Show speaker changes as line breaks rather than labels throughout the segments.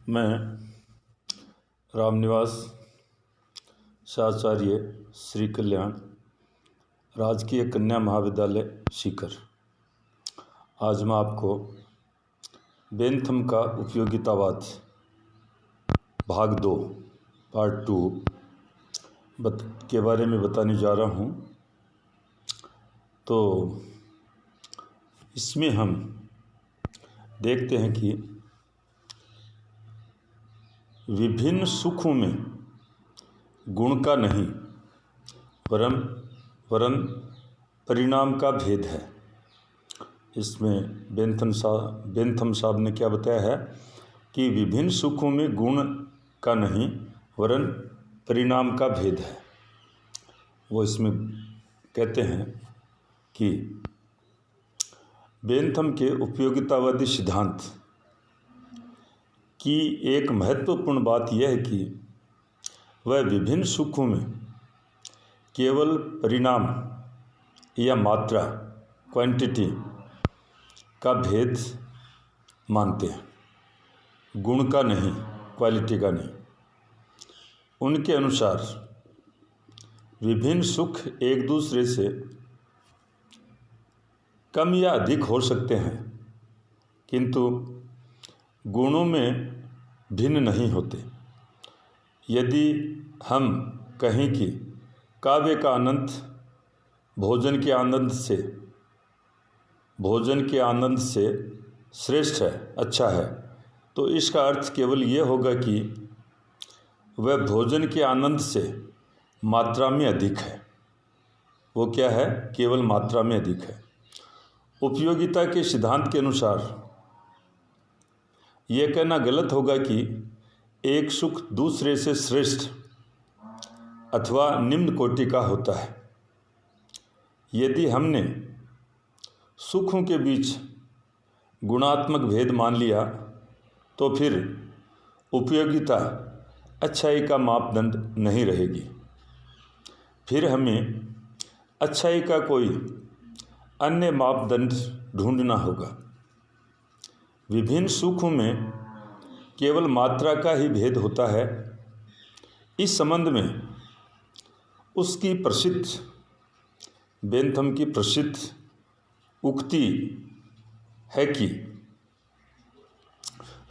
मैं रामनिवास शाचार्य श्री कल्याण राजकीय कन्या महाविद्यालय सीकर। आज मैं आपको बेंथम का उपयोगितावाद भाग 2 पार्ट 2 के बारे में बताने जा रहा हूँ। तो इसमें हम देखते हैं कि विभिन्न सुखों में गुण का नहीं वरन परिणाम का भेद है। इसमें बेंथम साहब ने क्या बताया है कि विभिन्न सुखों में गुण का नहीं वरन परिणाम का भेद है। वो इसमें कहते हैं कि बेंथम के उपयोगितावादी सिद्धांत की एक महत्वपूर्ण बात यह है कि वह विभिन्न सुखों में केवल परिणाम या मात्रा क्वांटिटी का भेद मानते हैं, गुण का नहीं, क्वालिटी का नहीं। उनके अनुसार विभिन्न सुख एक दूसरे से कम या अधिक हो सकते हैं, किंतु गुणों में भिन्न नहीं होते। यदि हम कहें कि काव्य का आनंद भोजन के आनंद से श्रेष्ठ है, अच्छा है, तो इसका अर्थ केवल ये होगा कि वह भोजन के आनंद से मात्रा में अधिक है। वो क्या है? केवल मात्रा में अधिक है। उपयोगिता के सिद्धांत के अनुसार यह कहना गलत होगा कि एक सुख दूसरे से श्रेष्ठ अथवा निम्न कोटि का होता है। यदि हमने सुखों के बीच गुणात्मक भेद मान लिया तो फिर उपयोगिता अच्छाई का मापदंड नहीं रहेगी। फिर हमें अच्छाई का कोई अन्य मापदंड ढूंढना होगा। विभिन्न सुखों में केवल मात्रा का ही भेद होता है। इस संबंध में उसकी बेंथम की प्रसिद्ध उक्ति है कि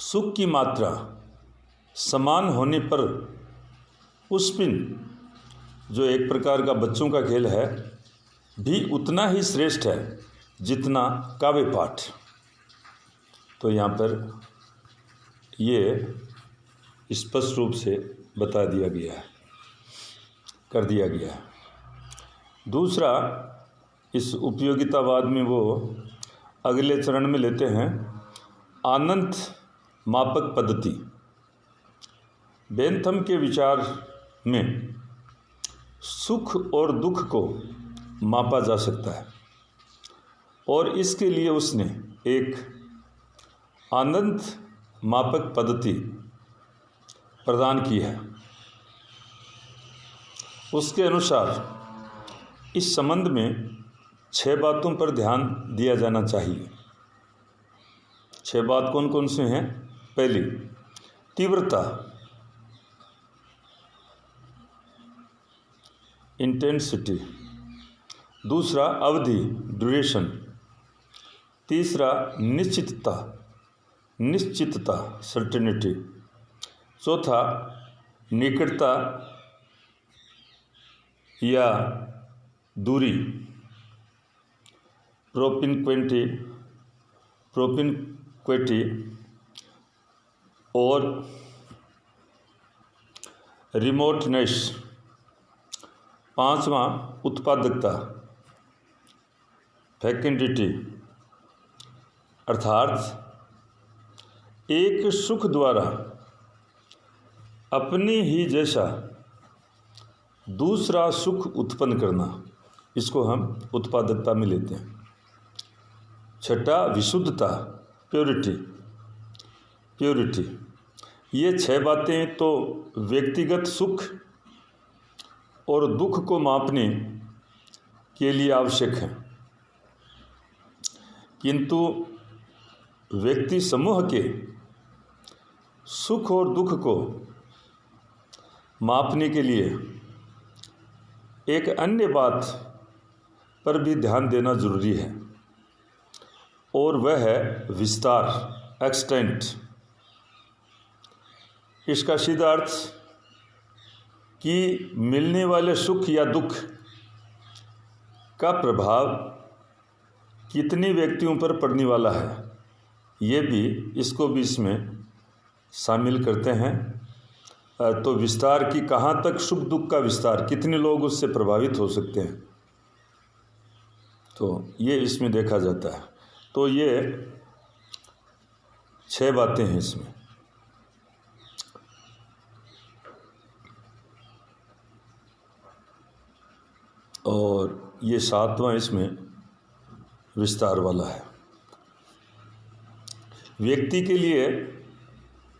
सुख की मात्रा समान होने पर पुष्पिन, जो एक प्रकार का बच्चों का खेल है, भी उतना ही श्रेष्ठ है जितना काव्य पाठ। तो यहाँ पर ये स्पष्ट रूप से बता दिया गया है, कर दिया गया है। दूसरा, इस उपयोगितावाद में वो अगले चरण में लेते हैं आनंद मापक पद्धति। बेंथम के विचार में सुख और दुख को मापा जा सकता है और इसके लिए उसने एक आनंद मापक पद्धति प्रदान की है। उसके अनुसार इस संबंध में 6 बातों पर ध्यान दिया जाना चाहिए। 6 बात कौन कौन से हैं? पहली, तीव्रता, इंटेंसिटी। दूसरा, अवधि, ड्यूरेशन। तीसरा, निश्चितता, सर्टेनिटी। चौथा, निकटता या दूरी, प्रोपिनक्विटी। और रिमोटनेस। पांचवा, उत्पादकता, फैकेंडिटी, अर्थात एक सुख द्वारा अपने ही जैसा दूसरा सुख उत्पन्न करना, इसको हम उत्पादकता में लेते हैं। छठा, विशुद्धता, प्योरिटी। ये 6 बातें तो व्यक्तिगत सुख और दुख को मापने के लिए आवश्यक हैं, किंतु व्यक्ति समूह के सुख और दुख को मापने के लिए एक अन्य बात पर भी ध्यान देना जरूरी है, और वह है विस्तार, एक्सटेंट। इसका सीधा अर्थ कि मिलने वाले सुख या दुख का प्रभाव कितने व्यक्तियों पर पड़ने वाला है, ये भी इसको भी इसमें शामिल करते हैं। तो विस्तार की कहाँ तक सुख दुख का विस्तार, कितने लोग उससे प्रभावित हो सकते हैं, तो ये इसमें देखा जाता है। तो ये 6 बातें हैं इसमें। और ये 7वां इसमें विस्तार वाला है। व्यक्ति के लिए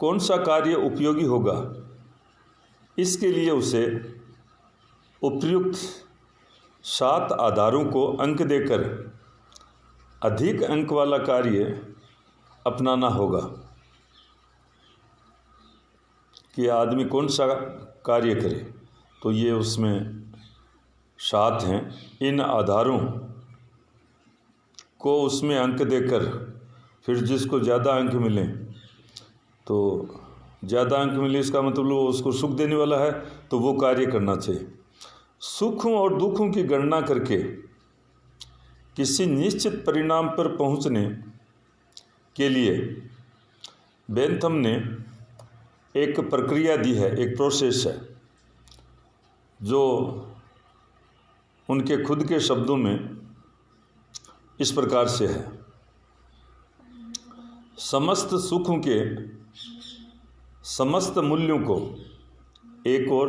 कौन सा कार्य उपयोगी होगा, इसके लिए उसे उपयुक्त 7 आधारों को अंक देकर अधिक अंक वाला कार्य अपनाना होगा। कि आदमी कौन सा कार्य करे, तो ये उसमें 7 हैं। इन आधारों को उसमें अंक देकर फिर जिसको ज़्यादा अंक मिले, तो ज़्यादा अंक मिले इसका मतलब वो उसको सुख देने वाला है, तो वो कार्य करना चाहिए। सुखों और दुखों की गणना करके किसी निश्चित परिणाम पर पहुंचने के लिए बेंथम ने एक प्रक्रिया दी है, एक प्रोसेस है, जो उनके खुद के शब्दों में इस प्रकार से है। समस्त सुखों के समस्त मूल्यों को एक ओर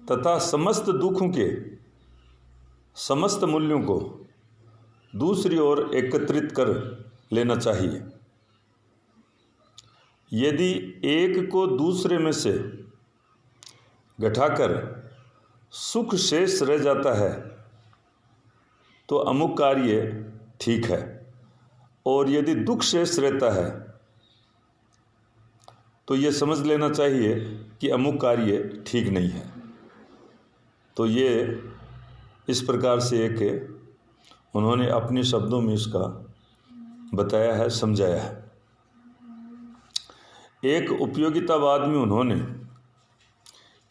तथा समस्त दुखों के समस्त मूल्यों को दूसरी ओर एकत्रित कर लेना चाहिए। यदि एक को दूसरे में से घटाकर सुख शेष रह जाता है तो अमुक कार्य ठीक है, और यदि दुख शेष रहता है तो ये समझ लेना चाहिए कि अमुक कार्य ठीक नहीं है। तो ये इस प्रकार से एक उन्होंने अपने शब्दों में इसका बताया है, समझाया है। एक उपयोगितावाद में उन्होंने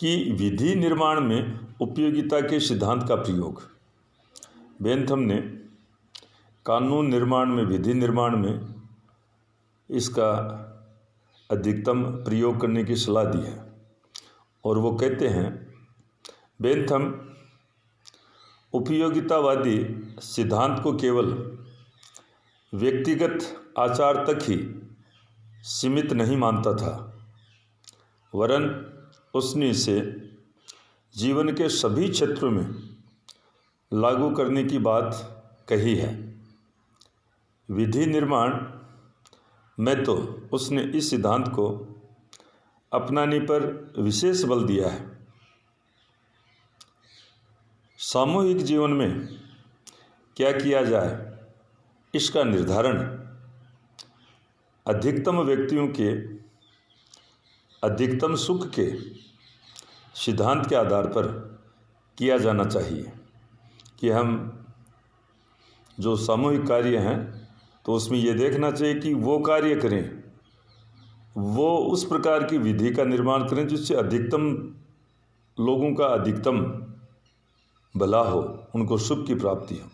कि विधि निर्माण में उपयोगिता के सिद्धांत का प्रयोग, बेंथम ने कानून निर्माण में, विधि निर्माण में इसका अधिकतम प्रयोग करने की सलाह दी है। और वो कहते हैं, बेंथम उपयोगितावादी सिद्धांत को केवल व्यक्तिगत आचार तक ही सीमित नहीं मानता था, वरन उसने इसे जीवन के सभी क्षेत्रों में लागू करने की बात कही है। विधि निर्माण में तो उसने इस सिद्धांत को अपनाने पर विशेष बल दिया है। सामूहिक जीवन में क्या किया जाए, इसका निर्धारण अधिकतम व्यक्तियों के अधिकतम सुख के सिद्धांत के आधार पर किया जाना चाहिए। कि हम जो सामूहिक कार्य हैं तो उसमें ये देखना चाहिए कि वो कार्य करें, वो उस प्रकार की विधि का निर्माण करें जिससे अधिकतम लोगों का अधिकतम भला हो, उनको सुख की प्राप्ति हो।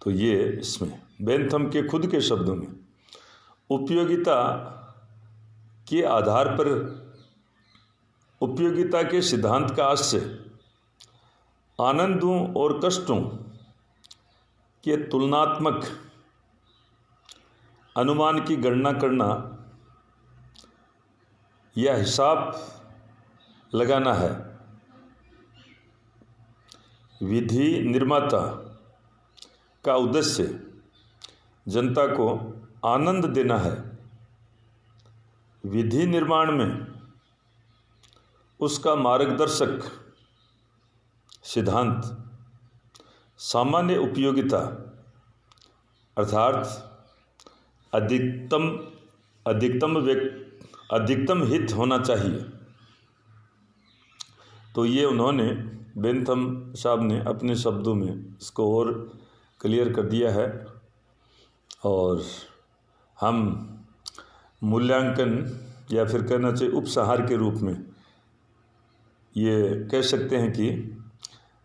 तो ये इसमें बेंथम के खुद के शब्दों में उपयोगिता के आधार पर, उपयोगिता के सिद्धांत का आश्रय आनंदों और कष्टों के तुलनात्मक अनुमान की गणना करना या हिसाब लगाना है। विधि निर्माता का उद्देश्य जनता को आनंद देना है। विधि निर्माण में उसका मार्गदर्शक सिद्धांत सामान्य उपयोगिता अर्थात अधिकतम अधिकतम हित होना चाहिए। तो ये उन्होंने बेंथम साहब ने अपने शब्दों में इसको और क्लियर कर दिया है। और हम मूल्यांकन या फिर कहना चाहिए उपसंहार के रूप में ये कह सकते हैं कि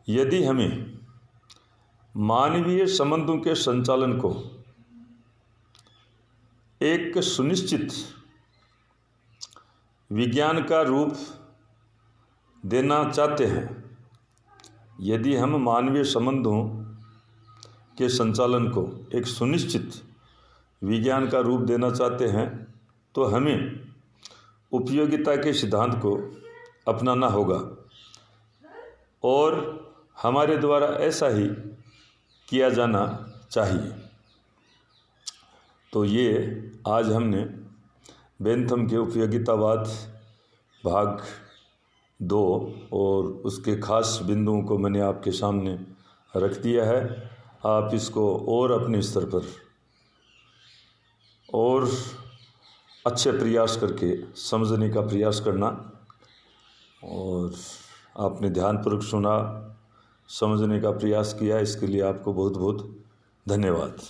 यदि हमें मानवीय संबंधों के संचालन को एक सुनिश्चित विज्ञान का रूप देना चाहते हैं, यदि हम मानवीय संबंधों के संचालन को एक सुनिश्चित विज्ञान का रूप देना चाहते हैं, तो हमें उपयोगिता के सिद्धांत को अपनाना होगा और हमारे द्वारा ऐसा ही किया जाना चाहिए। तो ये आज हमने बेंथम के उपयोगितावाद भाग 2 और उसके खास बिंदुओं को मैंने आपके सामने रख दिया है। आप इसको और अपने स्तर पर और अच्छे प्रयास करके समझने का प्रयास करना। और आपने ध्यानपूर्वक सुना, समझने का प्रयास किया, इसके लिए आपको बहुत बहुत धन्यवाद।